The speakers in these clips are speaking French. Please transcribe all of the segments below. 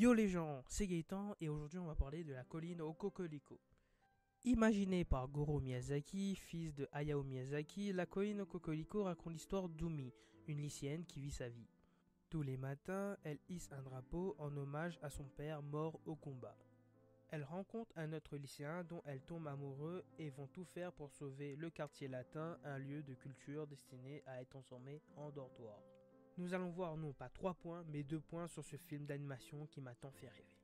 Yo les gens, c'est Gaëtan et aujourd'hui on va parler de la colline au Cocorico. Imaginée par Goro Miyazaki, fils de Hayao Miyazaki, la colline au Cocorico raconte l'histoire d'Umi, une lycéenne qui vit sa vie. Tous les matins, elle hisse un drapeau en hommage à son père mort au combat. Elle rencontre un autre lycéen dont elle tombe amoureux et vont tout faire pour sauver le quartier latin, un lieu de culture destiné à être transformé en dortoir. Nous allons voir non pas 3 points, mais 2 points sur ce film d'animation qui m'a tant fait rêver.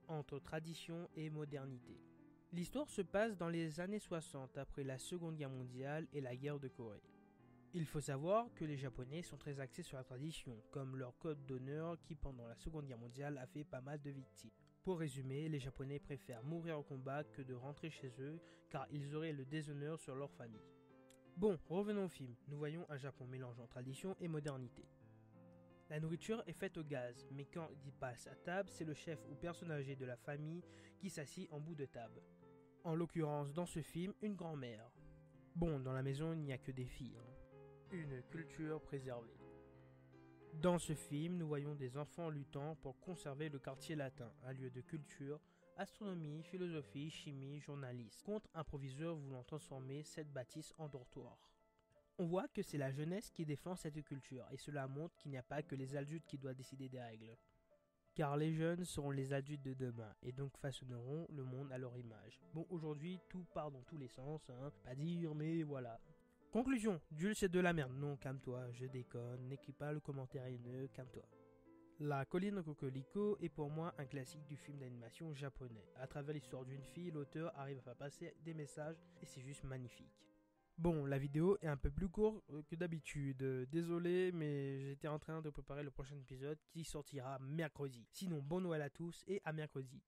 Entre tradition et modernité. L'histoire se passe dans les années 60, après la Seconde Guerre mondiale et la guerre de Corée. Il faut savoir que les Japonais sont très axés sur la tradition, comme leur code d'honneur qui pendant la Seconde Guerre mondiale a fait pas mal de victimes. Pour résumer, les Japonais préfèrent mourir au combat que de rentrer chez eux, car ils auraient le déshonneur sur leur famille. Bon, revenons au film. Nous voyons un Japon mélangeant tradition et modernité. La nourriture est faite au gaz, mais quand il passe à table, c'est le chef ou personne âgée de la famille qui s'assied en bout de table. En l'occurrence, dans ce film, une grand-mère. Bon, dans la maison, il n'y a que des filles. Une culture préservée. Dans ce film, nous voyons des enfants luttant pour conserver le quartier latin, un lieu de culture, astronomie, philosophie, chimie, journalisme, contre un proviseur voulant transformer cette bâtisse en dortoir. On voit que c'est la jeunesse qui défend cette culture, et cela montre qu'il n'y a pas que les adultes qui doivent décider des règles. Car les jeunes seront les adultes de demain, et donc façonneront le monde à leur image. Bon, aujourd'hui, tout part dans tous les sens, pas dire, mais voilà. Conclusion, Jules c'est de la merde. Non, calme-toi, je déconne, n'écris pas le commentaire haineux, calme-toi. La colline au Cocorico est pour moi un classique du film d'animation japonais. À travers l'histoire d'une fille, l'auteur arrive à faire passer des messages, et c'est juste magnifique. Bon, la vidéo est un peu plus courte que d'habitude. Désolé, mais j'étais en train de préparer le prochain épisode qui sortira mercredi. Sinon, bon Noël à tous et à mercredi.